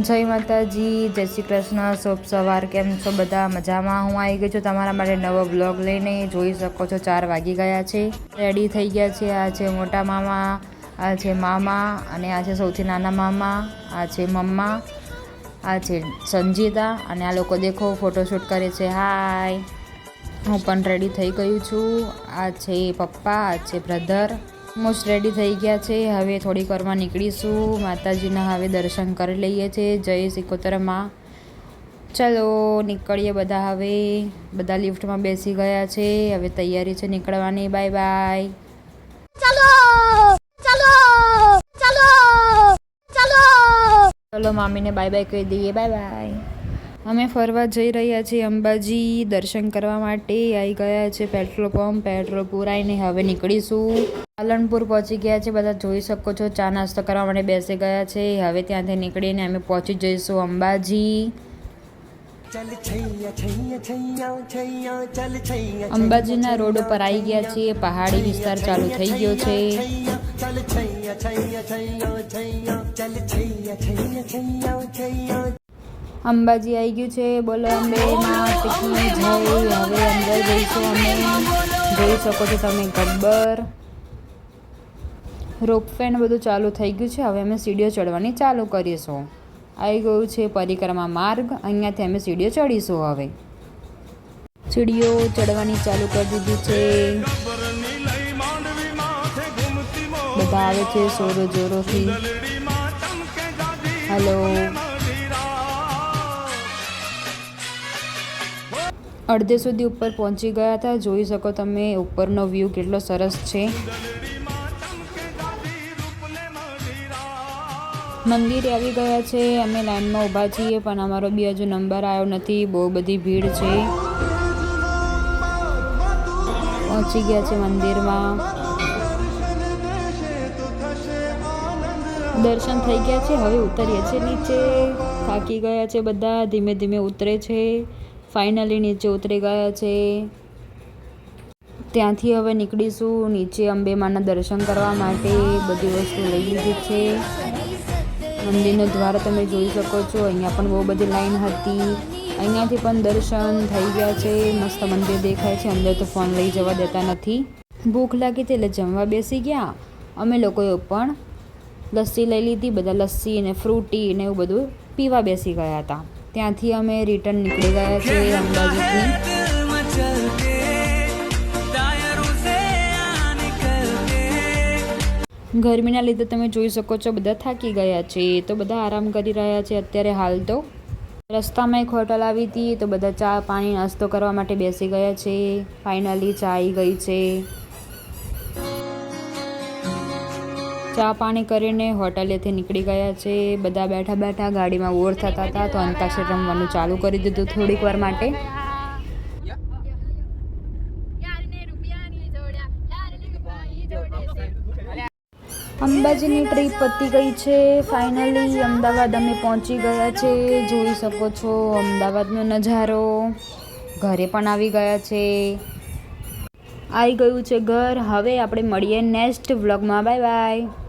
જય માતાજી, જય શ્રી કૃષ્ણ. શુભ સવાર. કેમ છો બધા? મજામાં? હું આવી ગઈ છું તમારા માટે નવો બ્લોગ લઈને. જોઈ શકો છો 4 વાગી ગયા છે. રેડી થઈ ગયા છે. આ છે મોટા મામા, આ છે મામા, અને આ છે સૌથી નાના મામા, આ છે મમ્મા, આ છે સંજીતા, અને આ લોકો દેખો ફોટોશૂટ કરે છે. હાય, હું પણ રેડી થઈ ગયું છું. આ છે પપ્પા, આ છે બ્રધર. ઓલમોસ્ટ રેડી થઈ ગયા છે. હવે થોડીક વારમાં નીકળીશું. માતાજીના હવે દર્શન કરી લઈએ છીએ. જય સિકોતરમાં. ચલો નીકળીએ બધા. હવે બધા લિફ્ટમાં બેસી ગયા છે. હવે તૈયારી છે નીકળવાની. Bye bye. ચલો મામીને બાય બાય કહી દઈએ. Bye bye. અમે ફરવા જઈ રહ્યા છીએ અંબાજી દર્શન કરવા માટે. આવી ગયા છે પેટ્રોલ પંપ. પેટ્રોલ પુરાઈને હવે નીકળીશું. પાલનપુર પહોંચી ગયા છે. બધા જોઈ શકો છો. ચા નાસ્તો કરવા માટે બેસી ગયા છે. હવે ત્યાંથી નીકળીને અમે પહોંચી જઈશું અંબાજી. અંબાજીના રોડ ઉપર આવી ગયા છીએ. પહાડી વિસ્તાર ચાલુ થઈ ગયો છે. અંબાજી આવી ગયું છે. બોલો અંબે માતકી જય. હવે અંદર જઈશું અમે. જોઈ શકો છો તમે ગબ્બર. રોપવે ને બધું ચાલુ થઈ ગયું છે. હવે અમે સીડીઓ ચડવાની ચાલુ કરીશું. આવી ગયું છે પરિક્રમા માર્ગ. અહીંયાથી અમે સીડીઓ ચડીશું. હવે સીડીઓ ચડવાની ચાલુ કરી દીધી છે. બધા આવે છે જોરો જોરોથી. હલો. અડધે સુધી ઉપર પહોંચી ગયા હતા. જોઈ શકો તમે ઉપરનો વ્યૂ કેટલો સરસ છે. મંદિરે આવી ગયા છે. અમે લાઈનમાં ઊભા છીએ પણ અમારો બી હજુ નંબર આવ્યો નથી. બહુ બધી ભીડ છે. પહોંચી ગયા છે મંદિરમાં. દર્શન થઈ ગયા છે. હવે ઉતરીએ છીએ નીચે. થાકી ગયા છે બધા. ધીમે ધીમે ઉતરે છે. ફાઇનલી નીચે ઉતરી ગયા છે. ત્યાંથી હવે નીકળીશું નીચે અંબેમાના દર્શન કરવા માટે. બધી વસ્તુ લઈ લીધી છે. મંદિરનો દ્વાર તમે જોઈ શકો છો. અહીંયા પણ બહુ બધી લાઈન હતી. અહીંયાથી પણ દર્શન થઈ ગયા છે. મસ્ત મંદિર દેખાય છે. અંદર તો ફોન લઈ જવા દેતા નથી. ભૂખ લાગી હતી એટલે જમવા બેસી ગયા. અમે લોકોએ પણ લસ્સી લઈ લીધી. બધા લસ્સી ને ફ્રૂટી ને એવું બધું પીવા બેસી ગયા હતા. ત્યાંથી અમે રિટર્ન નીકળી ગયા છે અંબાજીથી. ગરમીના લીધે તમે જોઈ શકો છો બધા થાકી ગયા છે. તો બધા આરામ કરી રહ્યા છે અત્યારે હાલ. તો રસ્તામાં એક હોટલ આવી હતી તો બધા ચા પાણી નાસ્તો કરવા માટે બેસી ગયા છે. ફાઇનલી ચા આવી ગઈ છે. ચા પાણી કરીને હોટલેથી નીકળી ગયા છે. બધા બેઠા બેઠા ગાડીમાં બોર થતા હતા તો અંતાક્ષરી રમવાનું ચાલુ કરી દીધું થોડીક વાર માટે. અંબાજીની ટ્રીપ પતી ગઈ છે. ફાઇનલી અમદાવાદ અમે પહોંચી ગયા છે. જોઈ શકો છો અમદાવાદનો નજારો. ઘરે પણ આવી ગયા છે. આવી ગયું છે ઘર. હવે આપણે મળીએ નેક્સ્ટ વ્લોગમાં. Bye bye.